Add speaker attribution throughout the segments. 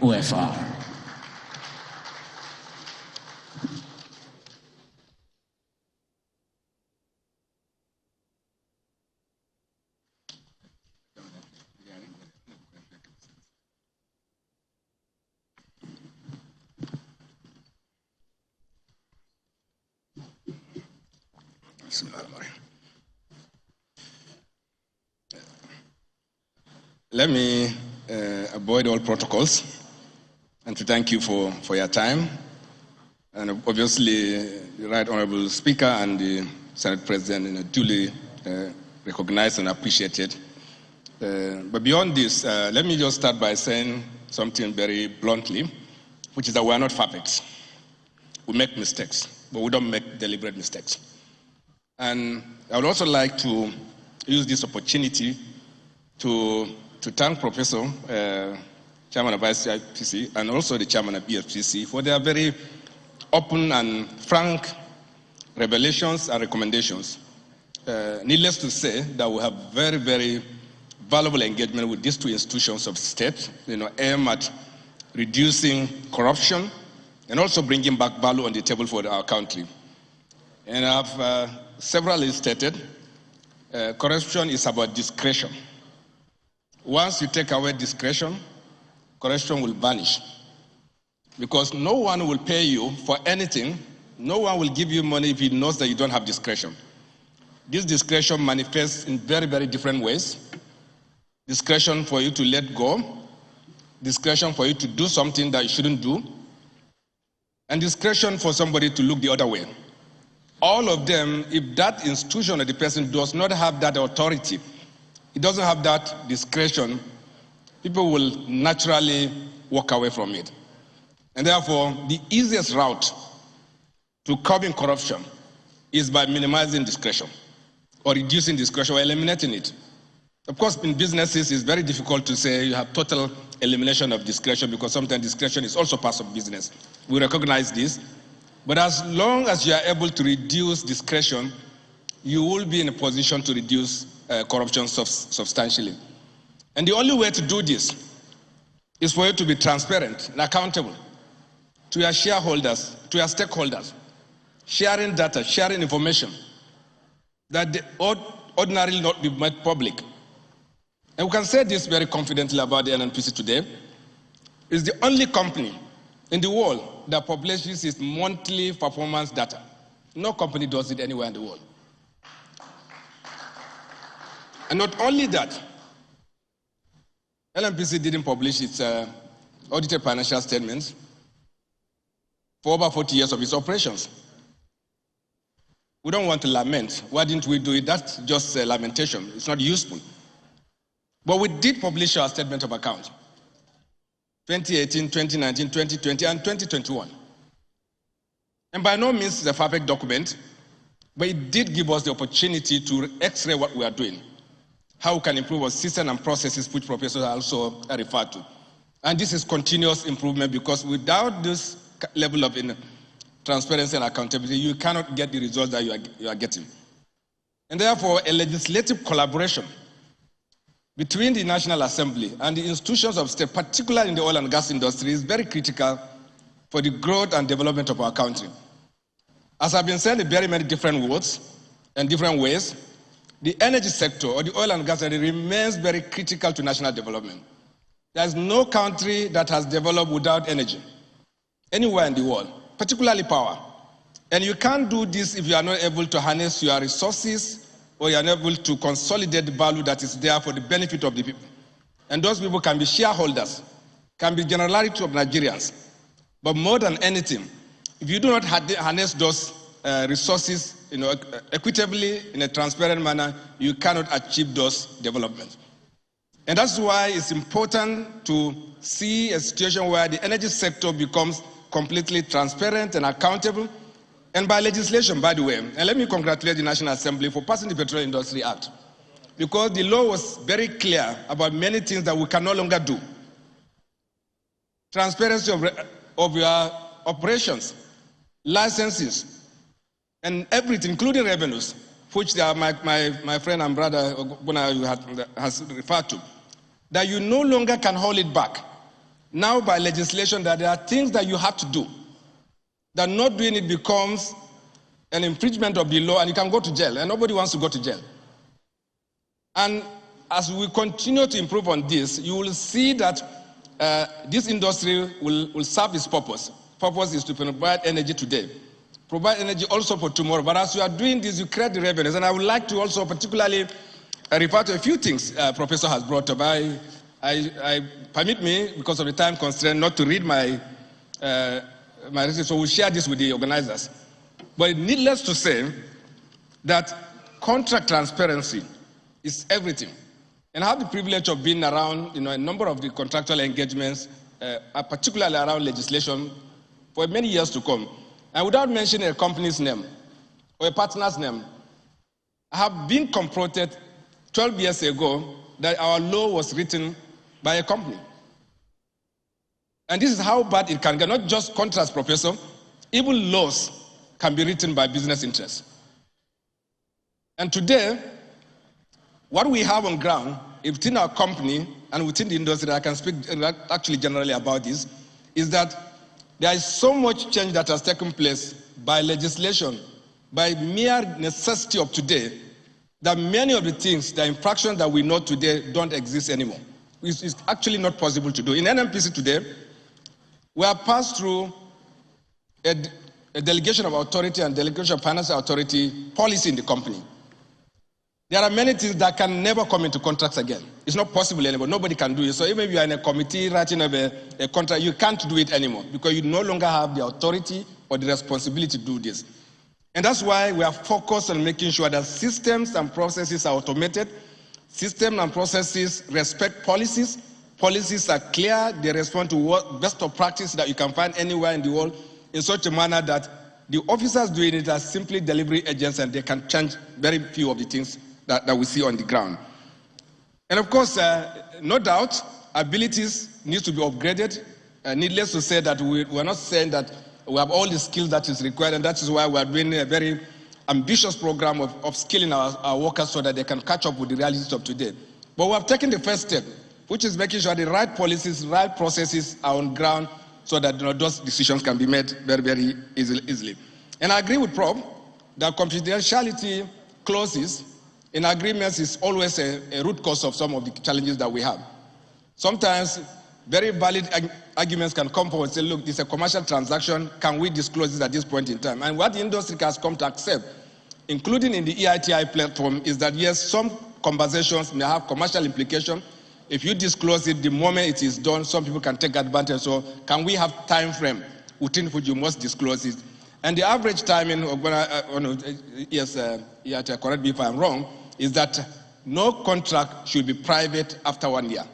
Speaker 1: OFR.
Speaker 2: Let me avoid all protocols and to thank you for your time. And obviously, the Right Honorable Speaker and the Senate President duly recognized and appreciated. But beyond this, let me just start by saying something very bluntly, which is that we are not perfect. We make mistakes, but we don't make deliberate mistakes. And I would also like to use this opportunity to thank Professor, Chairman of ICIPC, and also the Chairman of EFCC for their very open and frank revelations and recommendations. Needless to say that we have very, very valuable engagement with these two institutions of state, aim at reducing corruption and also bringing back value on the table for our country. And I've severally stated, corruption is about discretion. Once you take away discretion, corruption will vanish. Because no one will pay you for anything, no one will give you money if he knows that you don't have discretion. This discretion manifests in very, very different ways. Discretion for you to let go, discretion for you to do something that you shouldn't do, and discretion for somebody to look the other way. All of them, if that institution or the person does not have that authority, it doesn't have that discretion, people will naturally walk away from it. And therefore, the easiest route to curbing corruption is by minimizing discretion or reducing discretion or eliminating it. Of course, in businesses, it's very difficult to say you have total elimination of discretion because sometimes discretion is also part of business. We recognize this. But as long as you are able to reduce discretion, you will be in a position to reduce corruption substantially. And the only way to do this is for you to be transparent and accountable to your shareholders, to your stakeholders, sharing data, sharing information that they ordinarily not be made public. And we can say this very confidently about the NNPC today. It's the only company in the world that publishes its monthly performance data. No company does it anywhere in the world. And not only that, NNPC didn't publish its audited financial statements for over 40 years of its operations. We don't want to lament. Why didn't we do it? That's just a lamentation. It's not useful. But we did publish our statement of account. 2018, 2019, 2020, and 2021. And by no means is a perfect document, but it did give us the opportunity to x-ray what we are doing, how we can improve our system and processes, which professors also referred to. And this is continuous improvement because without this level of transparency and accountability, you cannot get the results that you are getting. And therefore, a legislative collaboration between the National Assembly and the institutions of state, particularly in the oil and gas industry, is very critical for the growth and development of our country. As I've been saying in very many different words and different ways, the energy sector or the oil and gas sector remains very critical to national development. There is no country that has developed without energy, anywhere in the world, particularly power. And you can't do this if you are not able to harness your resources or you are not able to consolidate the value that is there for the benefit of the people. And those people can be shareholders, can be generality of Nigerians. But more than anything, if you do not harness those resources equitably in a transparent manner, you cannot achieve those developments. And that's why it's important to see a situation where the energy sector becomes completely transparent and accountable, and by legislation, by the way. And let me congratulate the National Assembly for passing the Petroleum Industry Act, because the law was very clear about many things that we can no longer do. Transparency of your operations, licenses, and everything, including revenues, which my friend and brother Ogbonna has referred to, that you no longer can hold it back. now by legislation that there are things that you have to do, that not doing it becomes an infringement of the law and you can go to jail, and nobody wants to go to jail. And as we continue to improve on this, you will see that this industry will serve its purpose. Purpose is to provide energy today, provide energy also for tomorrow. But as you are doing this, you create the revenues. And I would like to also particularly refer to a few things Professor has brought up. I permit me, because of the time constraint, not to read my research, so we'll share this with the organizers. But needless to say that contract transparency is everything. And I have the privilege of being around a number of the contractual engagements, particularly around legislation, for many years to come. And without mentioning a company's name or a partner's name, I have been confronted 12 years ago that our law was written by a company. And this is how bad it can get, not just contracts, Professor, even laws can be written by business interests. And today, what we have on ground within our company and within the industry, I can speak actually generally about this, is that there is so much change that has taken place by legislation, by mere necessity of today, that many of the things, the infractions that we know today don't exist anymore. It's actually not possible to do. In NNPC today, we have passed through a delegation of authority and delegation of financial authority policy in the company. There are many things that can never come into contracts again. It's not possible anymore. Nobody can do it. So even if you are in a committee writing up a contract, you can't do it anymore because you no longer have the authority or the responsibility to do this. And that's why we are focused on making sure that systems and processes are automated, systems and processes respect policies, policies are clear, they respond to what best of practice that you can find anywhere in the world in such a manner that the officers doing it are simply delivery agents and they can change very few of the things that we see on the ground. And of course, no doubt, abilities need to be upgraded. Needless to say that we're not saying that we have all the skills that is required, and that is why we're doing a very ambitious program of skilling our workers so that they can catch up with the realities of today. But we have taken the first step, which is making sure the right policies, right processes are on ground so that those decisions can be made very, very easily. And I agree with Prof that confidentiality clauses in agreements is always a root cause of some of the challenges that we have. Sometimes very valid arguments can come forward and say, look, this is a commercial transaction, can we disclose this at this point in time? And what the industry has come to accept, including in the EITI platform, is that yes, some conversations may have commercial implication. If you disclose it the moment it is done, some people can take advantage. So can we have time frame within which you must disclose it? And the average timing, yes, correct me if I'm wrong, is that no contract should be private after 1 year.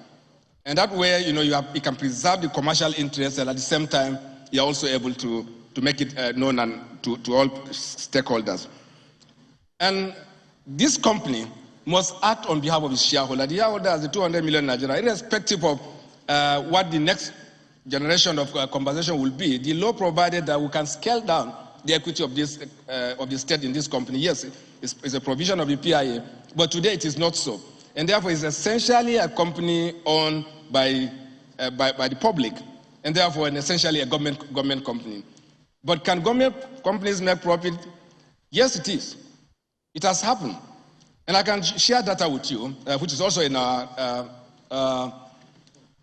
Speaker 2: And that way, you can preserve the commercial interest, and at the same time, you're also able to make it known and to all stakeholders. And this company must act on behalf of its shareholder. The shareholder has the 200 million Nigeria, irrespective of what the next generation of conversation will be. The law provided that we can scale down the equity of the state in this company. Yes, it's a provision of the PIA, but today it is not so. And therefore, it's essentially a company owned by the public, and therefore, essentially a government company. But can government companies make profit? Yes, it is. It has happened. And I can share data with you, which is also in our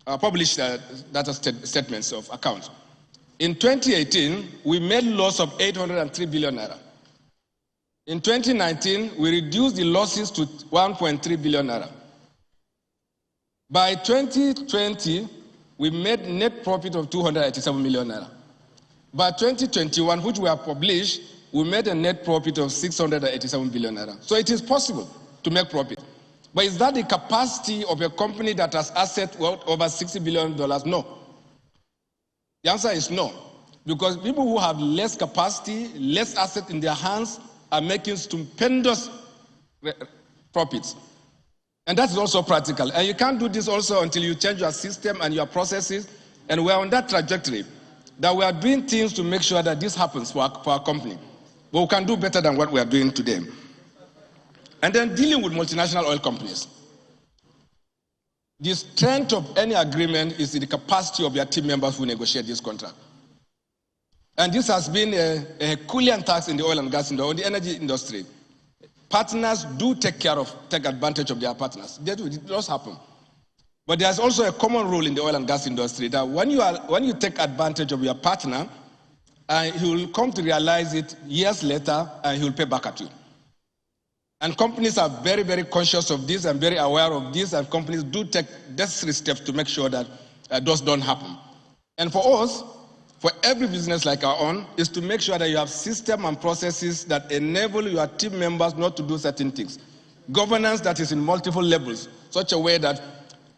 Speaker 2: published data statements of accounts. In 2018, we made loss of 803 billion naira. In 2019, we reduced the losses to 1.3 billion naira. By 2020, we made net profit of 287 million naira. By 2021, which we have published, we made a net profit of 687 billion naira. So it is possible to make profit. But is that the capacity of a company that has assets worth over $60 billion? No. The answer is no. Because people who have less capacity, less assets in their hands, are making stupendous profits. And that's also practical. And you can't do this also until you change your system and your processes. And we're on that trajectory, that we are doing things to make sure that this happens for our company. But we can do better than what we are doing today. And then dealing with multinational oil companies. the strength of any agreement is in the capacity of your team members who negotiate this contract. And this has been a Herculean task in the oil and gas industry, or the energy industry. Partners do take advantage of their partners. It does happen. But there's also a common rule in the oil and gas industry that when you take advantage of your partner, he will come to realize it years later and he will pay back at you. And companies are very, very conscious of this and very aware of this, and companies do take necessary steps to make sure that those don't happen. And for us, for every business like our own, is to make sure that you have systems and processes that enable your team members not to do certain things. Governance that is in multiple levels, such a way that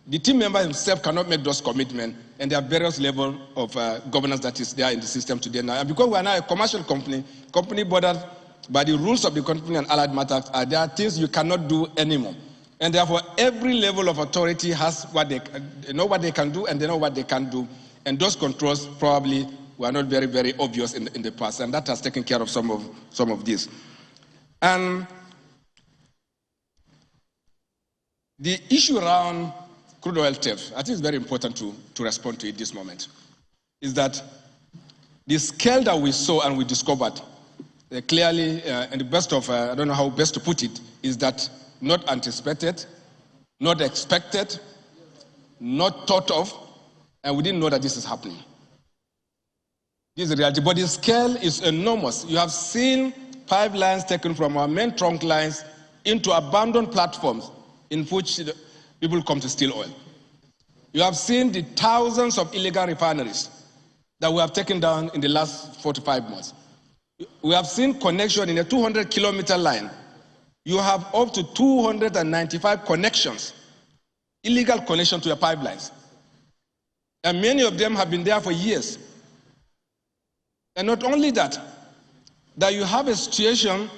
Speaker 2: the team member himself cannot make those commitments, and there are various levels of governance that is there in the system today now. And because we are now a commercial company boarded by the rules of the company and allied matters, there are things you cannot do anymore. And therefore, every level of authority has what they know what they can do, and they know what they can't do. And those controls probably were not very, very obvious in the past, and that has taken care of some of this. And the issue around crude oil theft, I think it's very important to respond to it this moment, is that the scale that we saw and we discovered clearly, and the best of, I don't know how best to put it, is that not anticipated, not expected, not thought of, and we didn't know that this is happening. This is reality, but the scale is enormous. You have seen pipelines taken from our main trunk lines into abandoned platforms in which people come to steal oil. You have seen the thousands of illegal refineries that we have taken down in the last 4 to 5 months. We have seen connection in a 200-kilometer line. You have up to 295 connections, illegal connection to your pipelines. And many of them have been there for years. And not only that you have a situation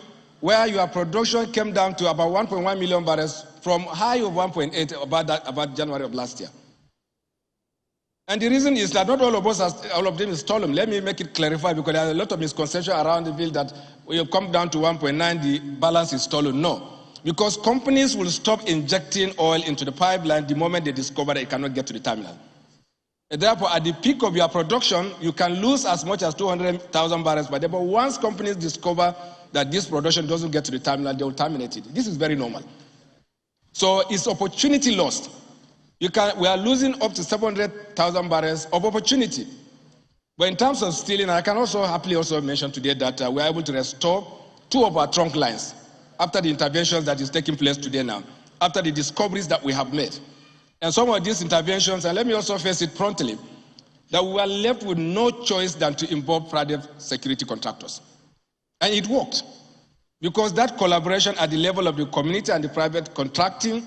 Speaker 2: where your production came down to about 1.1 million barrels from high of 1.8 about January of last year. And the reason is that not all of them is stolen. Let me make it clarify, because there are a lot of misconception around the field that when you come down to 1.9, the balance is stolen. No, because companies will stop injecting oil into the pipeline the moment they discover that it cannot get to the terminal. And therefore, at the peak of your production, you can lose as much as 200,000 barrels per day. But once companies discover that this production doesn't get to the terminal, they will terminate it. This is very normal. So it's opportunity lost. We are losing up to 700,000 barrels of opportunity. But in terms of stealing, I can also happily also mention today that we are able to restore 2 of our trunk lines after the interventions that is taking place today now, after the discoveries that we have made. And some of these interventions, and let me also face it promptly, that we were left with no choice than to involve private security contractors. And it worked, because that collaboration at the level of the community and the private contracting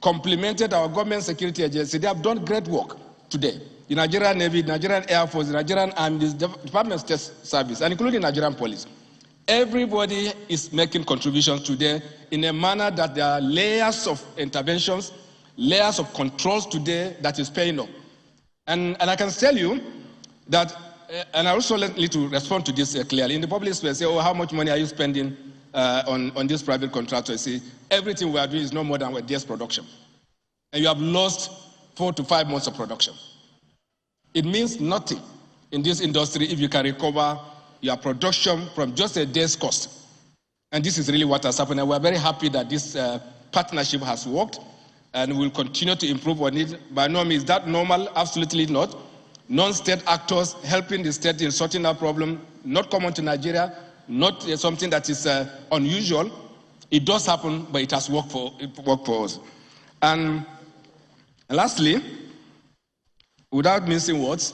Speaker 2: complemented our government security agency. They have done great work today. The Nigerian Navy, the Nigerian Air Force, the Nigerian Army, the Department of State Service, and including Nigerian Police. Everybody is making contributions today in a manner that there are layers of interventions, layers of controls today that is paying off. And I can tell you that, and I also need to respond to this clearly. In the public space, say, oh, how much money are you spending on this private contractor? See, everything we are doing is no more than a day's production. And you have lost 4 to 5 months of production. It means nothing in this industry if you can recover your production from just a day's cost. And this is really what has happened. And we're very happy that this partnership has worked, and we'll continue to improve on it. By no means is that normal, absolutely not. Non-state actors helping the state in sorting out problems, not common to Nigeria, not something that is unusual. It does happen, but it has worked for us. And lastly, without mincing words,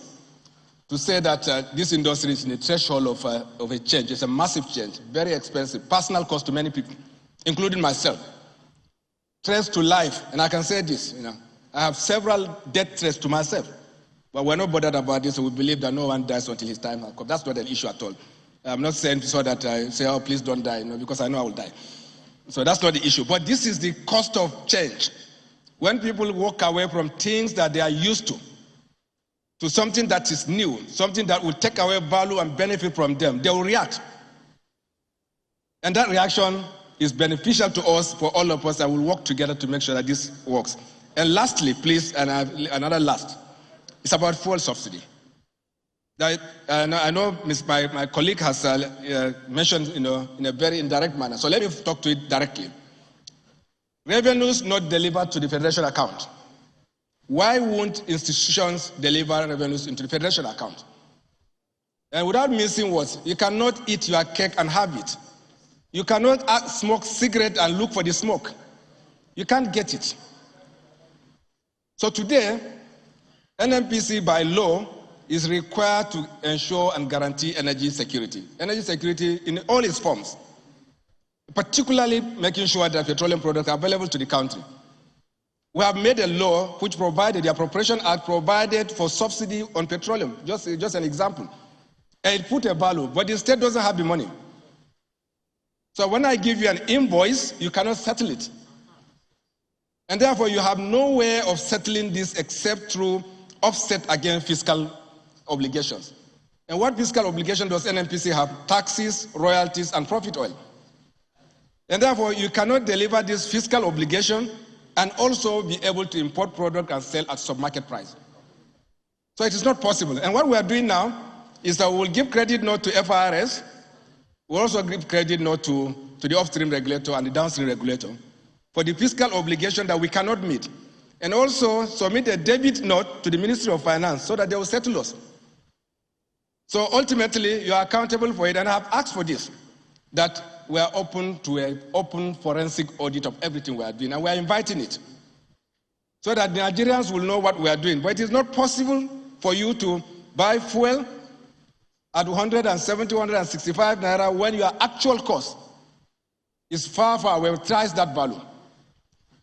Speaker 2: to say that this industry is in a threshold of a change. It's a massive change, very expensive, personal cost to many people, including myself. Threats to life, and I can say this, I have several death threats to myself, but we're not bothered about this. We believe that no one dies until his time has come. That's not an issue at all. I'm not saying so that I say, oh, please don't die, because I know I will die. So that's not the issue. But this is the cost of change. When people walk away from things that they are used to something that is new, something that will take away value and benefit from them, they will react. And that reaction is beneficial to us, for all of us, that will work together to make sure that this works. And lastly, please, and another last, it's about fuel subsidy. I know my colleague has mentioned in a very indirect manner, so let me talk to it directly. Revenues not delivered to the federation account. Why won't institutions deliver revenues into the federation account? And without missing words, you cannot eat your cake and have it. You cannot smoke cigarette and look for the smoke. You can't get it. So today, NNPC by law is required to ensure and guarantee energy security. Energy security in all its forms, particularly making sure that petroleum products are available to the country. We have made a law which provided, the Appropriation Act provided for subsidy on petroleum, just an example. And it put a value, but the state doesn't have the money. So when I give you an invoice, you cannot settle it. And therefore, you have no way of settling this except through offset against fiscal obligations. And what fiscal obligation does NNPC have? Taxes, royalties, and profit oil. And therefore, you cannot deliver this fiscal obligation and also be able to import product and sell at sub-market price. So it is not possible. And what we are doing now is that we will give credit note to FRS. We'll also give credit note to the upstream regulator and the downstream regulator for the fiscal obligation that we cannot meet. And also submit a debit note to the Ministry of Finance so that they will settle us. So ultimately, you are accountable for it, and I have asked for this, that we are open to an open forensic audit of everything we are doing, and we are inviting it so that the Nigerians will know what we are doing. But it is not possible for you to buy fuel at 170, 165 naira when your actual cost is far, far away, thrice that value.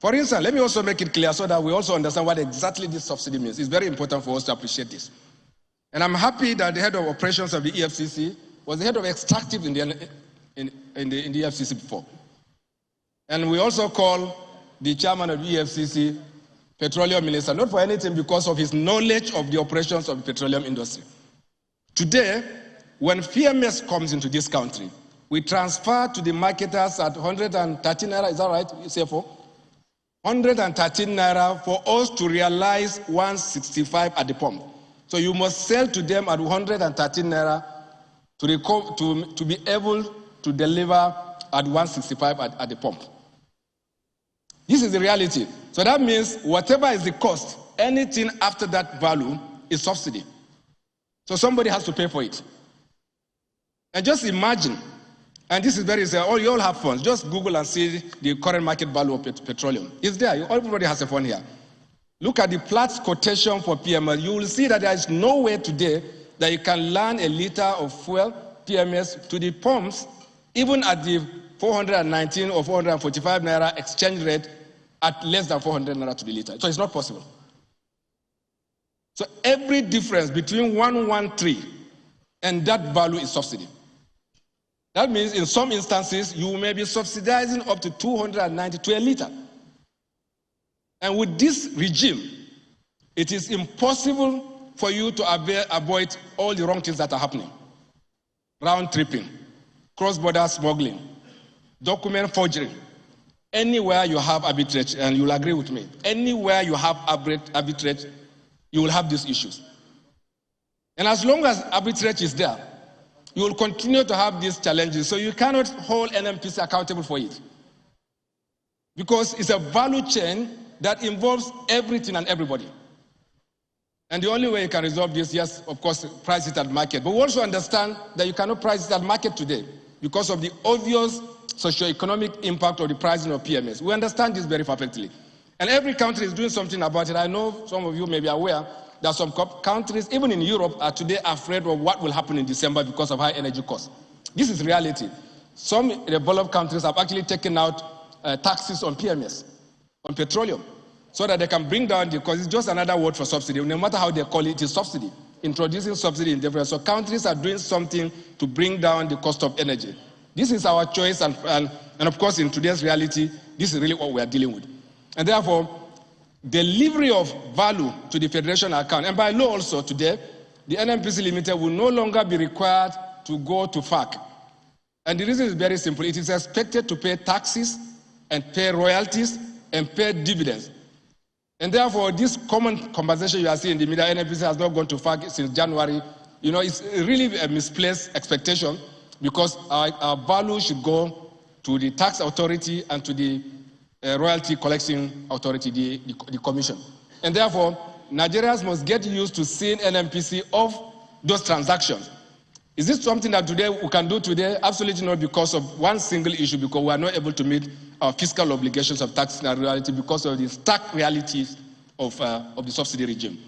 Speaker 2: For instance, let me also make it clear so that we also understand what exactly this subsidy means. It's very important for us to appreciate this. And I'm happy that the head of operations of the EFCC was the head of extractive in the EFCC before. And we also call the chairman of the EFCC petroleum minister, not for anything, because of his knowledge of the operations of the petroleum industry. Today, when PMS comes into this country, we transfer to the marketers at 113 naira, is that right, CFO? 113 naira for us to realize 165 at the pump. So you must sell to them at 113 naira to be able to deliver at 165 at the pump. This is the reality. So that means whatever is the cost, anything after that value is subsidy. So somebody has to pay for it. And just imagine, and this is very simple, you all have phones, just Google and see the current market value of petroleum. It's there, everybody has a phone here. Look at the Platts quotation for PMS. You will see that there is no way today that you can land a liter of fuel, PMS, to the pumps, even at the 419 or 445 naira exchange rate at less than 400 naira to the liter. So it's not possible. So every difference between 113 and that value is subsidy. That means in some instances, you may be subsidizing up to 290 to a liter. And with this regime, it is impossible for you to avoid all the wrong things that are happening. Round tripping, cross-border smuggling, document forgery. Anywhere you have arbitrage, and you'll agree with me, anywhere you have arbitrage, you will have these issues. And as long as arbitrage is there, you will continue to have these challenges. So you cannot hold NNPC accountable for it. Because it's a value chain that involves everything and everybody. And the only way you can resolve this, yes, of course, price it at market. But we also understand that you cannot price it at market today because of the obvious socio-economic impact of the pricing of PMS. We understand this very perfectly. And every country is doing something about it. I know some of you may be aware that some countries, even in Europe, are today afraid of what will happen in December because of high energy costs. This is reality. Some developed countries have actually taken out taxes on PMS, on petroleum, so that they can bring down the cost. It's just another word for subsidy. No matter how they call it, it's subsidy. Introducing subsidy in different. So countries are doing something to bring down the cost of energy. This is our choice, and of course, in today's reality, this is really what we are dealing with. And therefore, delivery of value to the federation account, and by law also today, the NNPC Limited will no longer be required to go to FAC. And the reason is very simple. It is expected to pay taxes and pay royalties and pay dividends. And therefore, this common compensation you are seeing in the media, NNPC has not gone to FAC since January. You know, it's really a misplaced expectation because our value should go to the tax authority and to the royalty collection authority, the commission. And therefore, Nigerians must get used to seeing NNPC of those transactions. Is this something that today we can do today? Absolutely not, because of one single issue, because we are not able to meet our fiscal obligations of tax and royalty because of the stark realities of the subsidy regime.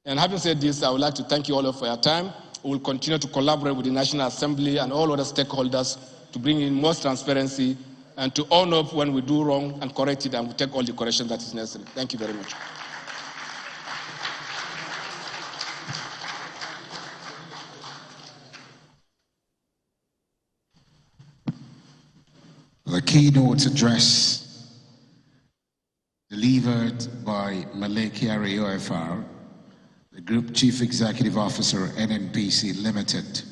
Speaker 2: And having said this, I would like to thank you all for your time. We will continue to collaborate with the National Assembly and all other stakeholders to bring in more transparency and to own up when we do wrong and correct it, and we take all the correction that is necessary. Thank you very much.
Speaker 1: The keynote address delivered by Maleki OFR, the Group Chief Executive Officer, NNPC Limited.